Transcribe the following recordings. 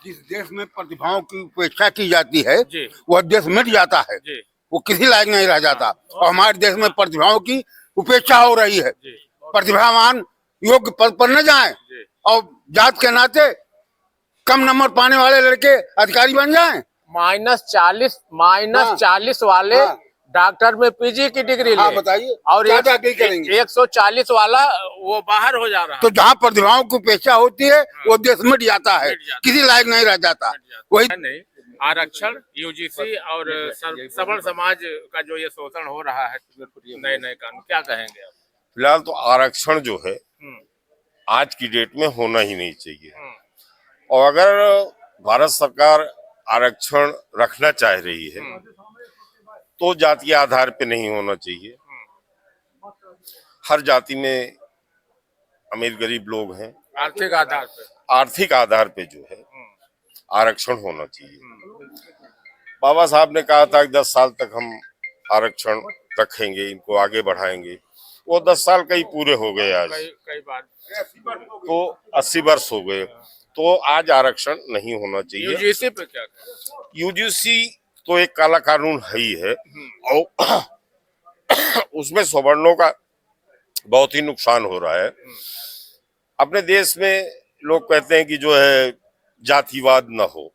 जिस देश में प्रतिभाओं की उपेक्षा की जाती है जी वह देश मिट जाता है, जी वो किसी लायक नहीं रह जाता। और हमारे देश में प्रतिभाओं की उपेक्षा हो रही है। जी प्रतिभावान योग्य पद पर न जाएं जी। और जात के नाते कम नंबर पाने वाले लड़के अधिकारी बन जाएं। -40 वाले हाँ। डॉक्टर में पीजी की डिग्री हाँ, ले बताइए और क्या जाके करेंगे? 140 वाला वो बाहर हो जा रहा है। तो जहाँ प्रतिभाओं की उपेक्षा होती है वो देश मिट जाता है, मिट जाता किसी लायक नहीं रह जाता। वही नहीं, आरक्षण यूजीसी और सवर्ण समाज का जो ये शोषण हो रहा है नए नए कानून, क्या कहेंगे आप? फिलहाल तो आरक्षण जो है हम्म, आज की डेट में होना ही नहीं चाहिए। हम्म, और अगर भारत सरकार आरक्षण रखना चाह रही है तो जातीय आधार पे नहीं होना चाहिए। हर जाति में अमीर गरीब लोग हैं, आर्थिक आधार पे। आर्थिक आधार पे जो है आरक्षण होना चाहिए। बाबा साहब ने कहा था कि 10 साल तक हम आरक्षण रखेंगे, इनको आगे बढ़ाएंगे। वो 10 साल कई पूरे हो गए आज, कई बार तो 80 वर्ष हो गए, तो आज आरक्षण नहीं होना चाहिए। यूजीसी पे क्या कहें? यूजीसी तो एक काला कानून है ही है और उसमें सवर्णों का बहुत ही नुकसान हो रहा है। अपने देश में लोग कहते हैं कि जो है जातिवाद न हो।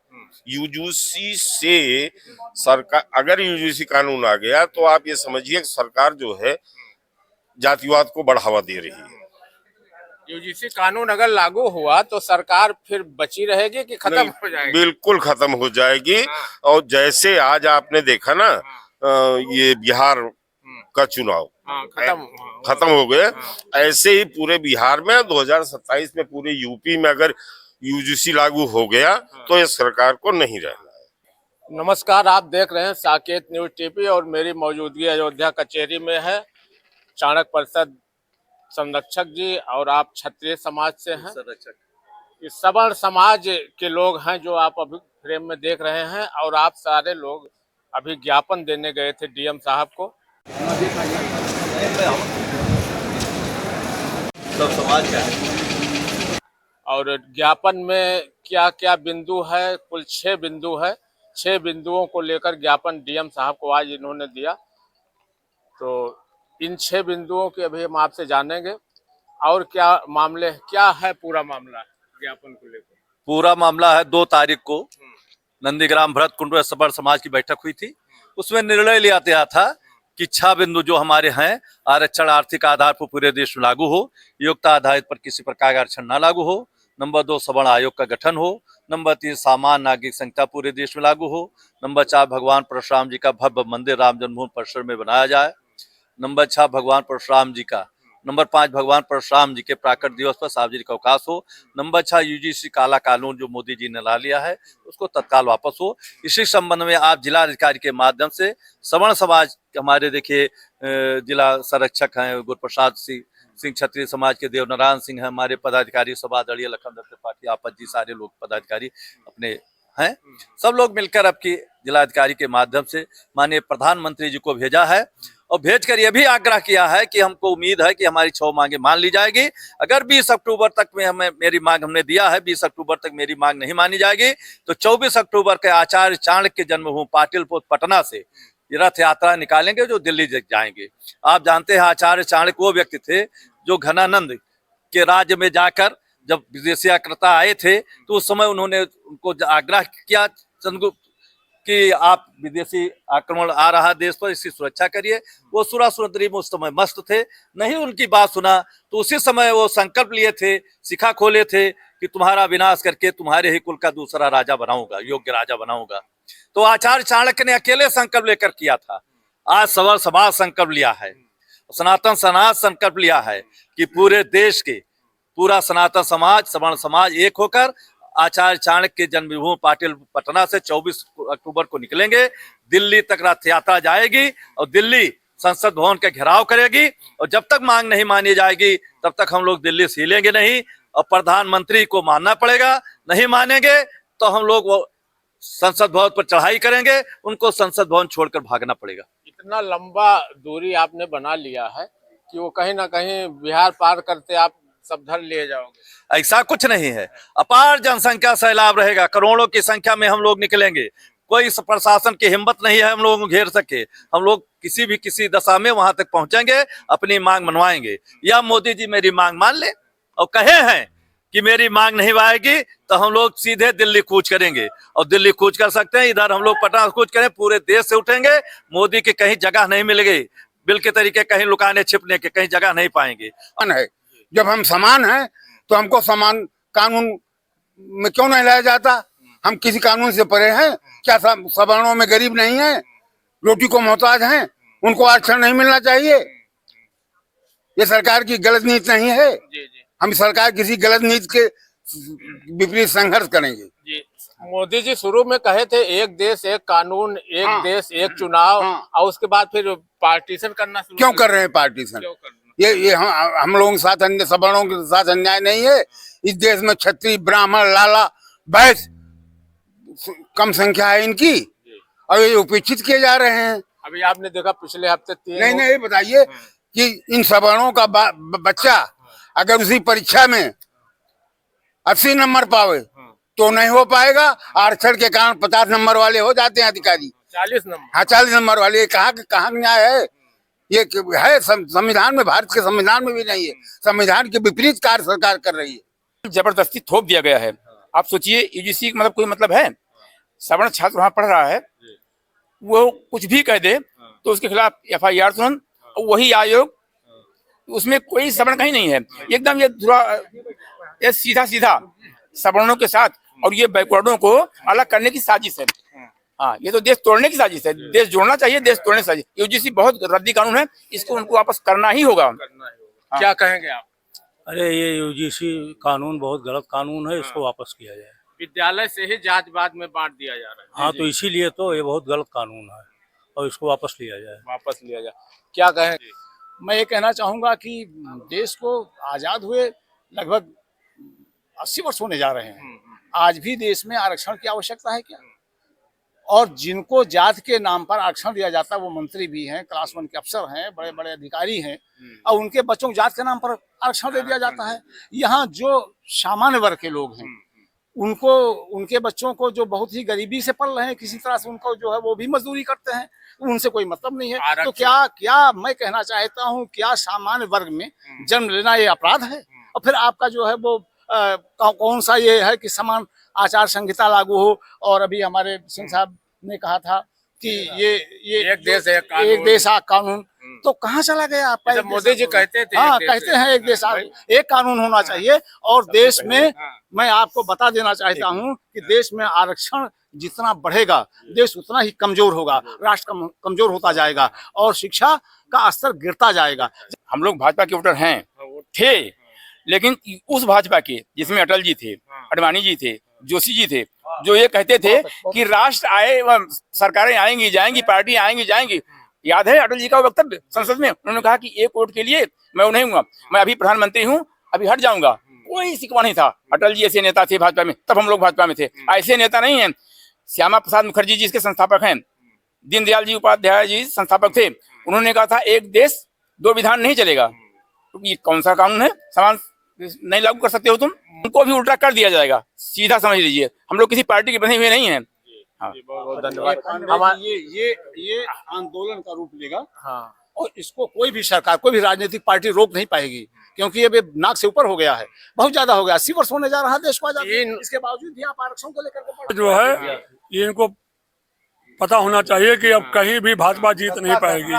यूजीसी से सरकार, अगर यूजीसी कानून आ गया तो आप ये समझिए कि सरकार जो है जातिवाद को बढ़ावा दे रही है। यूजीसी कानून अगर लागू हुआ तो सरकार फिर बची रहेगी कि खत्म हो जाएगी? बिल्कुल खत्म हो जाएगी। हाँ। और जैसे आज आपने देखा ना ये बिहार का चुनाव खत्म हो गए, ऐसे ही पूरे बिहार में 2027 में पूरे यूपी में अगर यूजीसी लागू हो गया तो ये सरकार को नहीं रहना है। नमस्कार, आप देख रहे हैं साकेत न्यूज टीवी और मेरी मौजूदगी अयोध्या कचहरी में है। चाणक्य परिषद संरक्षक जी और आप क्षत्रिय समाज से हैं। इस सवर्ण समाज के लोग हैं जो आप अभी फ्रेम में देख रहे हैं और आप सारे लोग अभी ज्ञापन देने गए थे डीएम साहब को। सब समाज का है। और ज्ञापन में क्या क्या बिंदु है? कुल 6 बिंदु है। 6 बिंदुओं को लेकर ज्ञापन डीएम साहब को आज इन्होंने दिया। तो इन 6 बिंदुओं के अभी हम आपसे जानेंगे और क्या मामले, क्या है पूरा मामला ज्ञापन को लेकर। पूरा मामला है 2 तारीख को नंदीग्राम भरत कुंड सवर्ण समाज की बैठक हुई थी। उसमें निर्णय लिया गया था कि 6 बिंदु जो हमारे हैं, आरक्षण आर्थिक आधार पर पूरे देश में लागू हो, योग्यता आधारित पर किसी प्रकार का आरक्षण न लागू हो। नंबर 2, सवर्ण आयोग का गठन हो। नंबर 3, सामान्य नागरिक संहिता पूरे देश में लागू हो। नंबर 4, भगवान परशुराम जी का भव्य मंदिर राम जन्मभूमि परिसर में बनाया जाए। नंबर 6, भगवान परशुराम जी का। नंबर 5, भगवान परशुराम जी के प्राकट दिवस पर सार्वजनिक अवकाश हो। नंबर 6, यूजीसी काला कानून जो मोदी जी ने ला लिया है उसको तत्काल वापस हो। इसी संबंध में आप जिला अधिकारी के माध्यम से सवर्ण समाज हमारे देखिए जिला संरक्षक हैं गुरुप्रसाद सिंह, क्षत्रिय समाज के देवनारायण सिंह है, हमारे पदाधिकारी सभा दलीय लखन त्रिपाठी, आपत जी, सारे लोग पदाधिकारी अपने हैं। सब लोग मिलकर आपकी जिलाधिकारी के माध्यम से माननीय प्रधानमंत्री जी को भेजा है और भेजकर यह भी आग्रह किया है कि हमको उम्मीद है कि हमारी 6 मांगे मान ली जाएगी। अगर 20 अक्टूबर तक में हमें मेरी मांग हमने दिया है, 20 अक्टूबर तक मेरी मांग नहीं मानी जाएगी तो 24 अक्टूबर के आचार्य चाणक्य जन्मभूमि पाटिलपुत्र पटना से रथ यात्रा निकालेंगे जो दिल्ली जाएंगे। आप जानते हैं आचार्य चाणक्य वो व्यक्ति थे जो घनानंद के राज्य में जाकर जब विदेशी आक्रता आए थे तो उस समय उन्होंने उनको आग्रह किया चंद्रगुप्त कि आप विदेशी आक्रमण आ रहा देश पर, इसकी सुरक्षा करिए। वो सुरासुरद्री में उस समय मस्त थे, नहीं उनकी बात सुना तो उसी समय वो संकल्प लिए थे, शिखा खोले थे कि तुम्हारा विनाश करके तुम्हारे ही कुल का दूसरा राजा बनाऊंगा, योग्य राजा बनाऊंगा। तो आचार्य चाणक्य ने अकेले संकल्प लेकर किया था। आज सवर्ण समाज संकल्प लिया है, सनातन समाज संकल्प लिया है कि पूरे देश के पूरा सनातन समाज सवर्ण समाज एक होकर आचार्य चाणक्य के जन्मभूमि पाटिल पटना से 24 अक्टूबर को निकलेंगे। दिल्ली तक रथ यात्रा जाएगी और दिल्ली संसद भवन का घेराव करेगी और जब तक मांग नहीं मानी जाएगी तब तक हम लोग दिल्ली से हिलेंगे नहीं और प्रधानमंत्री को मानना पड़ेगा। नहीं मानेंगे तो हम लोग वो संसद भवन पर चढ़ाई करेंगे, उनको संसद भवन छोड़कर भागना पड़ेगा। इतना लंबा दूरी आपने बना लिया है कि वो कहीं ना कहीं बिहार पार करते आप सब धर लिए जाओगे? ऐसा कुछ नहीं है। अपार जनसंख्या सैलाब रहेगा, करोड़ों की संख्या में हम लोग निकलेंगे। कोई प्रशासन की हिम्मत नहीं है हम लोगों को घेर सके। हम लोग किसी दशा में वहां तक पहुंचेंगे, अपनी मांग मनवाएंगे। या मोदी जी मेरी मांग मान ले और कहे हैं कि मेरी मांग नहीं आएगी तो हम लोग सीधे दिल्ली कूच करेंगे, और दिल्ली कूच कर सकते हैं, इधर हम लोग पटना कूच करें, पूरे देश से उठेंगे। मोदी की कहीं जगह नहीं मिलेगी, बिल के तरीके कहीं लुकाने छिपने के कहीं जगह नहीं पाएंगे। है जब हम समान हैं तो हमको समान कानून में क्यों नहीं लाया जाता? हम किसी कानून से परे हैं क्या? सवर्णों में गरीब नहीं है, रोटी को मोहताज हैं, उनको आरक्षण नहीं मिलना चाहिए? ये सरकार की गलत नीति नहीं है। जी जी हम सरकार किसी गलत नीति के विपरीत संघर्ष करेंगे। जी। मोदी जी शुरू में कहे थे एक देश एक कानून, एक हाँ, देश एक चुनाव, हाँ, और उसके बाद फिर पार्टीशन करना शुरू क्यों कर रहे हैं पार्टीशन? क्यों करना? ये हम लोगों के साथ अन्य सवर्णों के साथ अन्याय नहीं है। इस देश में क्षत्रिय, ब्राह्मण, लाला, वैश्य कम संख्या है इनकी, और ये उपेक्षित किए जा रहे हैं। अभी आपने देखा पिछले हफ्ते 3 नहीं, ये बताइए कि इन सवर्णों का बच्चा अगर उसी परीक्षा में 80 नंबर पावे तो नहीं हो पाएगा। आरक्षण के कारण 50 नंबर वाले हो जाते हैं अधिकारी, 40 नंबर। हाँ 40 नंबर वाले। ये कहाँ न्याय है? ये है संविधान में, भारत के संविधान में भी नहीं है। संविधान के विपरीत कार्य सरकार कर रही है। जबरदस्ती थोप दिया गया है। आप सोचिए यूजीसी मतलब कोई मतलब है? सवर्ण छात्र वहां पढ़ रहा है, वो कुछ भी कह दे तो उसके खिलाफ FIR तुरंत, वही आयोग, उसमें कोई सवर्ण कहीं नहीं है। एकदम ये सीधा सवर्णों के साथ और ये बैकवर्डों को अलग करने की साजिश है। हाँ, ये तो देश तोड़ने की साजिश है। देश जोड़ना चाहिए, देश तोड़ने की साजिश। यूजीसी बहुत रद्दी कानून है, इसको उनको वापस करना ही होगा। क्या कहेंगे आप? अरे ये यूजीसी कानून बहुत गलत कानून है, इसको वापस किया जाए। विद्यालय से ही जातिवाद में बांट दिया जा रहा है। हाँ, तो इसीलिए तो ये बहुत गलत कानून है और इसको वापस लिया जाए। वापस लिया जाए। क्या कहेंगे? मैं ये कहना चाहूंगा कि देश को आजाद हुए लगभग 80 वर्ष होने जा रहे हैं। आज भी देश में आरक्षण की आवश्यकता है क्या? और जिनको जात के नाम पर आरक्षण दिया जाता है वो मंत्री भी हैं, क्लास 1 के अफसर हैं, बड़े बड़े अधिकारी हैं, और उनके बच्चों को जात के नाम पर आरक्षण दे दिया जाता है। यहाँ जो सामान्य वर्ग के लोग हैं उनको, उनके बच्चों को जो बहुत ही गरीबी से पल रहे हैं, किसी तरह से उनको जो है वो भी मजदूरी करते हैं, उनसे कोई मतलब नहीं है। तो क्या मैं कहना चाहता हूँ, क्या सामान्य वर्ग में जन्म लेना ये अपराध है? और फिर आपका जो है वो कौन सा ये है कि समान आचार संहिता लागू हो? और अभी हमारे सिंह साहब ने कहा था कि ये एक देश एक कानून, एक देश एक कानून, तो कहाँ चला गया आपका? जब मोदी जी कहते थे, हाँ कहते हैं एक देश एक कानून होना चाहिए। और देश में मैं आपको बता देना चाहता हूँ कि देश में आरक्षण जितना बढ़ेगा देश उतना ही कमजोर होगा, राष्ट्र कमजोर होता जाएगा और शिक्षा का स्तर गिरता जाएगा। हम लोग भाजपा के वोटर हैं, थे, लेकिन उस भाजपा के जिसमें अटल जी थे, अडवाणी जी थे, जोशी जी थे, जो ये कहते थे कि राष्ट्र आए, सरकारें आएंगी जाएंगी, पार्टी आएंगी जाएंगी। याद है अटल जी का वक्तव्य संसद में? उन्होंने कहा कि एक वोट के लिए मैं नहीं हूँ, मैं अभी प्रधानमंत्री हूँ, अभी हट जाऊंगा। कोई सिकवा नहीं था। अटल जी ऐसे नेता थे भाजपा में, तब हम लोग भाजपा में थे। ऐसे नेता नहीं है। श्यामा प्रसाद मुखर्जी जी इसके संस्थापक हैं, दीनदयाल जी उपाध्याय जी संस्थापक थे। उन्होंने कहा था एक देश 2 विधान नहीं चलेगा। तो ये कौन सा कानून है? समान नहीं लागू कर सकते हो तुम? उनको भी उल्टा कर दिया जाएगा, सीधा समझ लीजिए। हम लोग किसी पार्टी के बने हुए नहीं हैं। हाँ, बहुत बहुत धन्यवाद। ये आंदोलन का रूप लेगा। हाँ, और इसको कोई भी सरकार, कोई भी राजनीतिक पार्टी रोक नहीं पाएगी, क्योंकि ये नाक से ऊपर हो गया है, बहुत ज्यादा हो गया। 80 वर्ष होने जा रहा है देश को आजाद। इसके बावजूद भी आप आरक्षण को लेकर जो है ये इनको पता होना चाहिए कि अब कहीं भी भाजपा जीत नहीं पाएगी।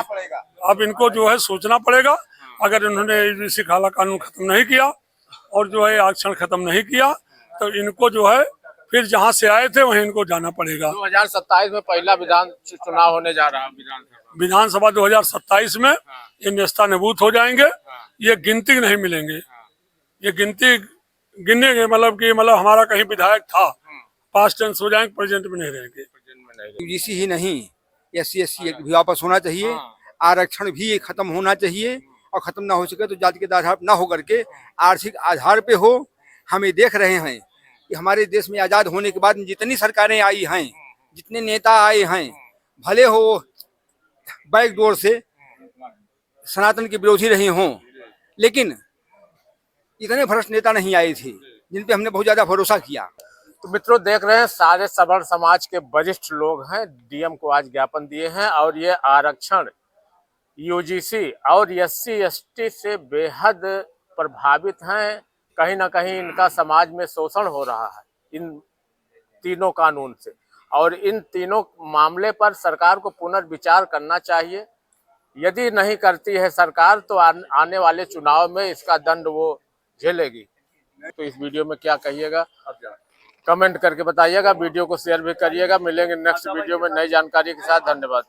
अब इनको जो है सोचना पड़ेगा। अगर इन्होंने यूजीसी काला कानून खत्म नहीं किया और जो है आरक्षण खत्म नहीं किया तो इनको जो है फिर जहाँ से आए थे वहीं इनको जाना पड़ेगा। 2027 में पहला विधान चुनाव होने जा रहा है। विधानसभा 2027 में ये नेस्ता नबूत हो जाएंगे। ये गिनती नहीं मिलेंगे। ये गिनती गिनने के मतलब हमारा कहीं विधायक था, पास्ट टेंस हो जाएंगे, प्रेजेंट में नहीं रहेंगे। यूजीसी ही नहीं, SC/SC भी वापस होना चाहिए। आरक्षण भी खत्म होना चाहिए और खत्म ना हो सके तो जाति के आधार ना हो करके आर्थिक आधार पे हो। हम ये देख रहे हैं कि हमारे देश में आजाद होने के बाद जितनी सरकारें आई हैं, जितने नेता आए हैं, भले हो बैकडोर से सनातन के विरोधी रहे हों, लेकिन इतने भ्रष्ट नेता नहीं आए थे जिन पे हमने बहुत ज्यादा भरोसा किया। तो मित्रों देख रहे हैं सारे सवर्ण समाज के वरिष्ठ लोग हैं, डीएम को आज ज्ञापन दिए हैं और ये आरक्षण यूजीसी और एससी एसटी से बेहद प्रभावित हैं। कहीं ना कहीं इनका समाज में शोषण हो रहा है इन तीनों कानून से, और इन तीनों मामले पर सरकार को पुनर्विचार करना चाहिए। यदि नहीं करती है सरकार तो आने वाले चुनाव में इसका दंड वो झेलेगी। तो इस वीडियो में क्या कहिएगा कमेंट करके बताइएगा, वीडियो को शेयर भी करिएगा। मिलेंगे नेक्स्ट वीडियो में नई जानकारी के साथ। धन्यवाद।